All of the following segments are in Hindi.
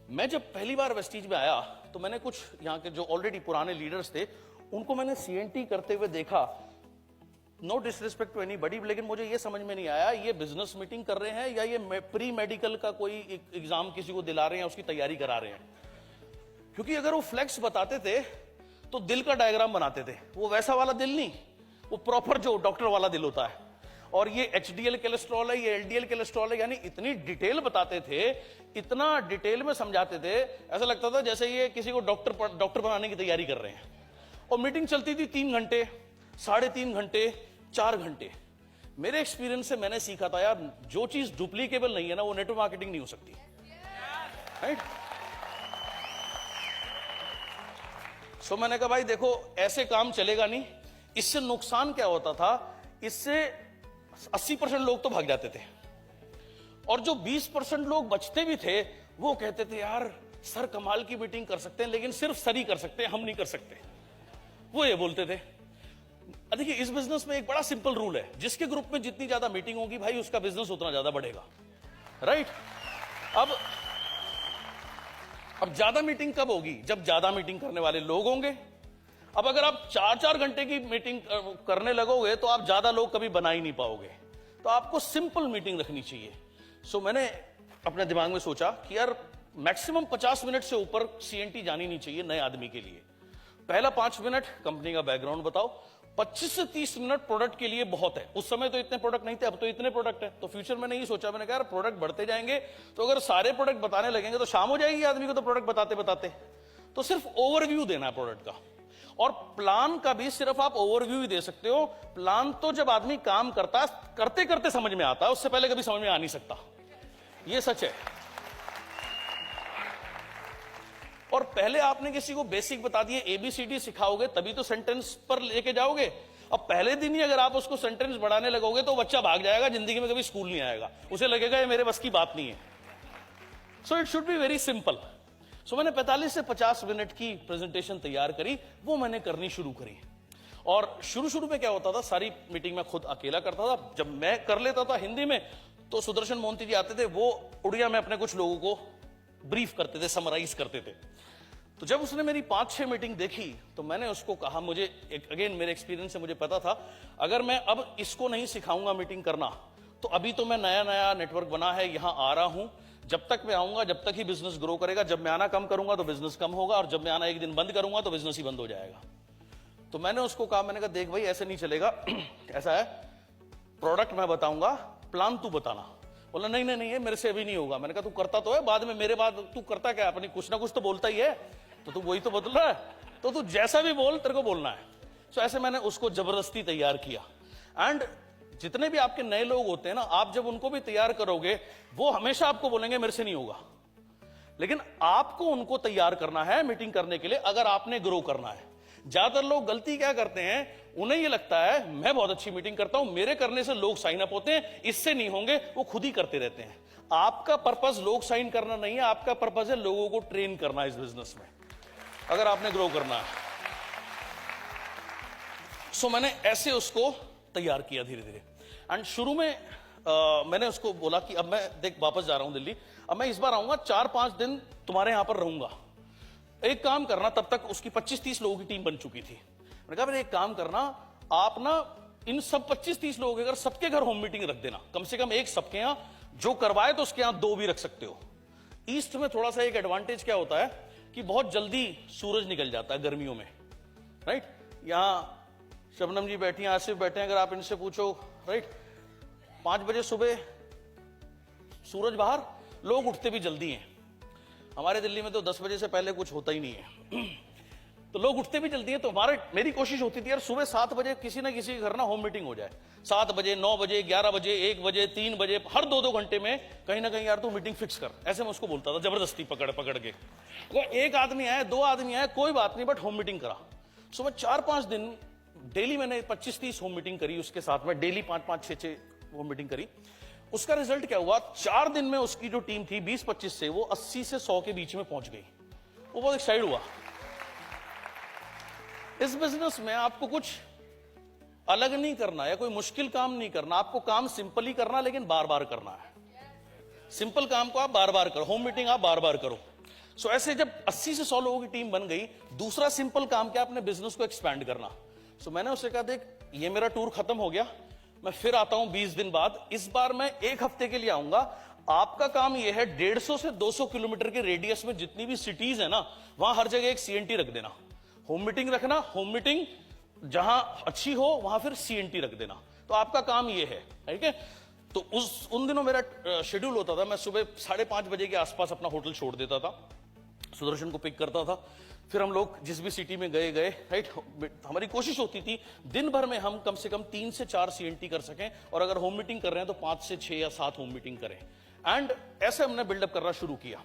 मैं जब पहली बार वेस्टीज में आया तो मैंने कुछ यहाँ के जो ऑलरेडी पुराने लीडर्स थे उनको मैंने सीएनटी करते हुए देखा। नो डिसरिस्पेक्ट टू एनीबॉडी, लेकिन मुझे ये समझ में नहीं आया ये बिजनेस मीटिंग कर रहे हैं या ये प्री मेडिकल का कोई एग्जाम किसी को दिला रहे हैं, उसकी तैयारी करा रहे हैं। क्योंकि अगर वो फ्लेक्स बताते थे तो दिल का डायग्राम बनाते थे, वो वैसा वाला दिल नहीं, वो प्रॉपर जो डॉक्टर वाला दिल होता है। और ये एचडीएल कोलेस्ट्रॉल है, ये एलडीएल कोलेस्ट्रॉल है, यानी इतनी डिटेल बताते थे, इतना डिटेल में समझाते थे, ऐसा लगता था जैसे ये किसी को डॉक्टर बनाने की तैयारी कर रहे हैं। और मीटिंग चलती थी 3 घंटे, 3.5 घंटे, 4 घंटे। मेरे एक्सपीरियंस से मैंने सीखा था यार, जो चीज डुप्लीकेबल नहीं है ना, वो नेटवर्क मार्केटिंग नहीं हो सकती, राइट? सो मैंने कहा भाई देखो, ऐसे काम चलेगा नहीं। इससे नुकसान क्या होता था, इससे 80% लोग तो भाग जाते थे, और जो 20% लोग बचते भी थे वो कहते थे यार सर कमाल की मीटिंग कर सकते हैं, लेकिन सिर्फ सर ही कर सकते हैं, हम नहीं कर सकते। वो ये बोलते थे। देखिए, इस बिजनेस में एक बड़ा सिंपल रूल है, जिसके ग्रुप में जितनी ज्यादा मीटिंग होगी भाई उसका बिजनेस उतना ज्यादा बढ़ेगा, राइट? अब ज्यादा मीटिंग कब होगी? जब ज्यादा मीटिंग करने वाले लोग होंगे। अब अगर आप 4-4 घंटे की मीटिंग करने लगोगे तो आप ज्यादा लोग कभी बना ही नहीं पाओगे। तो आपको सिंपल मीटिंग रखनी चाहिए। सो मैंने अपने दिमाग में सोचा कि यार मैक्सिमम 50 मिनट से ऊपर सीएनटी जानी नहीं चाहिए नए आदमी के लिए। पहला 5 मिनट कंपनी का बैकग्राउंड बताओ, 25 से 30 मिनट प्रोडक्ट के लिए बहुत है। उस समय तो इतने प्रोडक्ट नहीं थे, अब तो इतने प्रोडक्ट है। तो फ्यूचर में नहीं सोचा, मैंने कहा यार प्रोडक्ट बढ़ते जाएंगे, तो अगर सारे प्रोडक्ट बताने लगेंगे तो शाम हो जाएगी आदमी को तो प्रोडक्ट बताते बताते। तो सिर्फ ओवरव्यू देना है प्रोडक्ट का, और प्लान का भी सिर्फ आप ओवरव्यू ही दे सकते हो। प्लान तो जब आदमी काम करता है, करते करते समझ में आता है, उससे पहले कभी समझ में आ नहीं सकता, ये सच है। और पहले आपने किसी को बेसिक बता दिए, एबीसीडी सिखाओगे तभी तो सेंटेंस पर लेके जाओगे। अब पहले दिन ही अगर आप उसको सेंटेंस बढ़ाने लगोगे तो बच्चा भाग जाएगा, जिंदगी में कभी स्कूल नहीं आएगा, उसे लगेगा ये मेरे बस की बात नहीं है। So it should be very simple. So मैंने 45 से 50 मिनट की प्रेजेंटेशन तैयार करी, वो मैंने करनी शुरू करी। और शुरू में क्या होता था, सारी मीटिंग में खुद अकेला करता था। जब मैं कर लेता था हिंदी में तो सुदर्शन मोहंती जी आते थे, वो उड़िया में अपने कुछ लोगों को ब्रीफ करते थे, समराइज करते थे। तो जब उसने मेरी 5-6 मीटिंग देखी तो मैंने उसको कहा, मुझे अगेन मेरे एक्सपीरियंस से मुझे पता था अगर मैं अब इसको नहीं सिखाऊंगा मीटिंग करना, तो अभी तो मैं नया नेटवर्क बना है, यहां आ रहा हूं, जब तक मैं आऊंगा जब तक ही बिजनेस ग्रो करेगा। जब मैं आना कम करूंगा तो बिजनेस कम होगा, और जब मैं आना एक दिन बंद करूंगा तो बिजनेस ही बंद हो जाएगा। तो मैंने उसको कहा, मैंने कहा देख भाई ऐसे नहीं चलेगा, ऐसा है प्रोडक्ट मैं बताऊंगा, प्लान तू बताना। बोला नहीं नहीं नहीं, मेरे से अभी नहीं होगा। मैंने कहा तू करता तो है, बाद में मेरे बाद तू करता क्या, अपनी कुछ ना कुछ तो बोलता ही है, तो तू वही तो बदल रहा है, तो तू जैसा भी बोल तेरे को बोलना है। सो ऐसे मैंने उसको जबरदस्ती तैयार किया। एंड जितने भी आपके नए लोग होते हैं ना, आप जब उनको भी तैयार करोगे वो हमेशा आपको बोलेंगे मेरे से नहीं होगा, लेकिन आपको उनको तैयार करना है मीटिंग करने के लिए, अगर आपने ग्रो करना है। ज्यादातर लोग गलती क्या करते हैं, उन्हें ये लगता है मैं बहुत अच्छी मीटिंग करता हूं, मेरे करने से लोग साइन अप होते हैं, इससे नहीं होंगे, वो खुद ही करते रहते हैं। आपका पर्पस लोग साइन करना नहीं है, आपका पर्पस है लोगों को ट्रेन करना इस बिजनेस में, अगर आपने ग्रो करना है। सो मैंने ऐसे उसको तैयार किया धीरे धीरे। एंड शुरू में मैंने उसको बोला कि अब मैं देख वापस जा रहा हूं दिल्ली, अब मैं इस बार आऊंगा 4-5 दिन तुम्हारे यहां पर रहूंगा, एक काम करना। तब तक उसकी 25-30 लोगों की टीम बन चुकी थी। मैंने कहा मेरे एक काम करना, आप ना इन सब 25-30 लोगों के घर सबके घर होम मीटिंग रख देना, कम से कम एक सबके यहां, जो करवाए तो उसके यहां 2 भी रख सकते हो। ईस्ट में थोड़ा सा एक एडवांटेज क्या होता है कि बहुत जल्दी सूरज निकल जाता है गर्मियों में, राइट? यहां शबनम जी बैठी हैं, आसिफ बैठे हैं, अगर आप इनसे पूछो, राइट, 5 बजे सुबह सूरज बाहर, लोग उठते भी जल्दी हैं। हमारे दिल्ली में तो 10 बजे से पहले कुछ होता ही नहीं है तो लोग उठते भी जल्दी हैं। तो मेरी कोशिश होती थी यार सुबह 7 बजे किसी ना किसी के घर ना होम मीटिंग हो जाए। 7 बजे, 9 बजे, 11 बजे, 1 बजे, 3 बजे, हर 2-2 घंटे में कहीं ना कहीं यार तू मीटिंग फिक्स कर, ऐसे मैं उसको बोलता था जबरदस्ती पकड़ के। तो एक आदमी आए, 2 आदमी आए, कोई बात नहीं, बट होम मीटिंग करा। सो मैं 4-5 दिन डेली मैंने 25-30 होम मीटिंग करी, उसके साथ में डेली 5-5, 6-6 होम मीटिंग करी। उसका रिजल्ट क्या हुआ, 4 दिन में उसकी जो टीम थी 20-25 से वो 80 से 100 के बीच में पहुंच गई। वो बहुत एक्साइट हुआ। इस बिजनेस में आपको कुछ अलग नहीं करना है, कोई मुश्किल काम नहीं करना, आपको काम सिंपल ही करना, लेकिन बार बार करना है। सिंपल काम को आप बार बार करो, होम मीटिंग आप बार बार करो। सो ऐसे जब 80 से 100 लोगों की टीम बन गई, दूसरा सिंपल काम क्या, अपने बिजनेस को एक्सपैंड करना। सो मैंने उससे कहा, देख ये मेरा टूर खत्म हो गया, मैं फिर आता हूं 20 दिन बाद, इस बार मैं 1 हफ्ते के लिए आऊंगा। आपका काम यह है 150 से 200 किलोमीटर के रेडियस में जितनी भी सिटीज है ना, वहां हर जगह एक सीएनटी रख देना, होम मीटिंग रखना, होम मीटिंग जहां अच्छी हो वहां फिर सीएनटी रख देना। तो आपका काम यह है, ठीक है। तो उन दिनों मेरा शेड्यूल होता था, मैं सुबह 5:30 बजे के आसपास अपना होटल छोड़ देता था, सुदर्शन को पिक करता था, फिर हम लोग जिस भी सिटी में गए, राइट। हमारी कोशिश होती थी दिन भर में हम कम से कम 3 से 4 सीएनटी कर सकें, और अगर होम मीटिंग कर रहे हैं तो 5 से 6 या 7 होम मीटिंग करें। एंड ऐसे हमने बिल्डअप करना शुरू किया।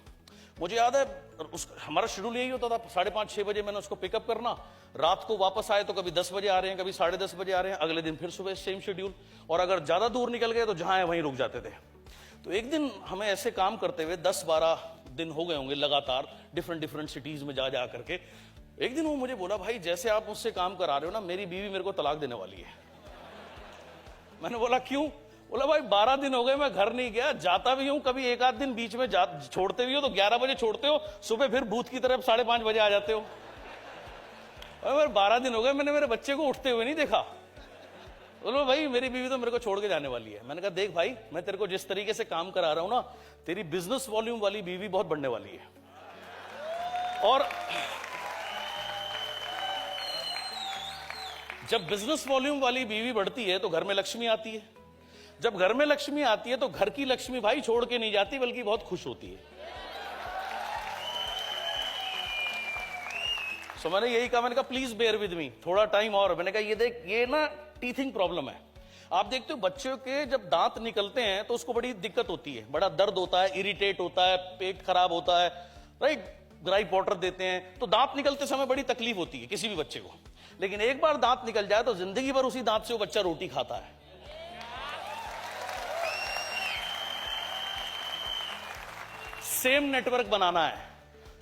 मुझे याद है हमारा शेड्यूल यही होता था, 5:30-6 बजे मैंने उसको पिकअप करना, रात को वापस आए तो कभी 10 बजे आ रहे हैं, कभी 10:30 बजे आ रहे हैं, अगले दिन फिर सुबह सेम शेड्यूल, और अगर ज्यादा दूर निकल गए तो जहां है वहीं रुक जाते थे। तो एक दिन हमें ऐसे काम करते हुए 10-12 दिन हो गए होंगे लगातार, डिफरेंट सिटीज में जा करके। एक दिन वो मुझे बोला, भाई जैसे आप मुझसे काम करा रहे हो ना, मेरी बीवी मेरे को तलाक देने वाली है। मैंने बोला क्यों? बोला भाई 12 दिन हो गए मैं घर नहीं गया, जाता भी हूं, कभी एक आध दिन बीच में छोड़ते भी हो तो 11 बजे छोड़ते हो, सुबह फिर भूत की तरफ 5:30 बजे आ जाते हो। और 12 दिन हो गए मैंने मेरे बच्चे को उठते हुए नहीं देखा। बोलो भाई मेरी बीवी तो मेरे को छोड़ के जाने वाली है। मैंने कहा देख भाई, मैं तेरे को जिस तरीके से काम करा रहा हूं ना, तेरी बिजनेस वॉल्यूम वाली बीवी बहुत बढ़ने वाली है। और जब बिजनेस वॉल्यूम वाली बीवी बढ़ती है तो घर में लक्ष्मी आती है, जब घर में लक्ष्मी आती है तो घर की लक्ष्मी भाई छोड़ के नहीं जाती, बल्कि बहुत खुश होती है। सो मैंने यही कहा, मैंने कहा प्लीज बेयर विद मी, थोड़ा टाइम और। मैंने कहा ये देख, ये ना टीथिंग प्रॉब्लम है। आप देखते हो बच्चों के जब दांत निकलते हैं तो उसको बड़ी दिक्कत होती है, बड़ा दर्द होता है, इरिटेट होता है, पेट खराब होता है, राइट। ग्राइप वाटर देते हैं तो दांत निकलते समय बड़ी तकलीफ होती है किसी भी बच्चे को। लेकिन एक बार दांत निकल जाए तो जिंदगी भर उसी दांत से वो बच्चा रोटी खाता है। सेम नेटवर्क बनाना है।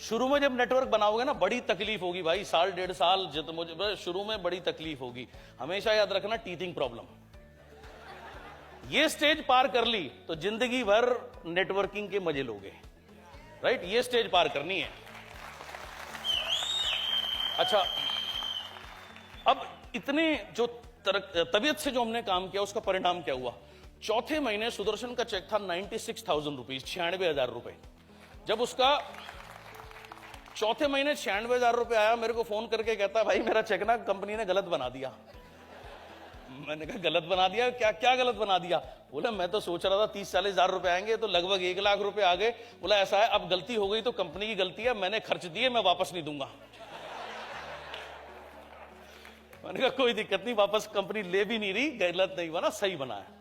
शुरू में जब नेटवर्क बनाओगे ना, बड़ी तकलीफ होगी भाई, 1.5 साल मुझे शुरू में बड़ी तकलीफ होगी। हमेशा याद रखना, टीथिंग प्रॉब्लम। ये स्टेज पार कर ली तो जिंदगी भर नेटवर्किंग के मजे लोगे, राइट। ये स्टेज पार करनी है। अच्छा, अब इतने जो तबीयत से जो हमने काम किया, उसका परिणाम क्या हुआ? चौथे महीने सुदर्शन का चेक था 96,000 रुपीज, 96,000 रुपए। जब उसका चौथे महीने 96,000 रुपए आया, मेरे को फोन करके कहता, भाई मेरा चेक ना कंपनी ने गलत बना दिया। मैंने कहा गलत बना दिया? क्या गलत बना दिया? बोला मैं तो सोच रहा था 30-40 हजार रुपए आएंगे, तो लगभग 1 लाख रुपए आ गए। बोला ऐसा है, अब गलती हो गई तो कंपनी की गलती है, मैंने खर्च दिए, मैं वापस नहीं दूंगा। मैंने कहा कोई दिक्कत नहीं, वापस कंपनी ले भी नहीं रही, गलत नहीं बना, सही बना है।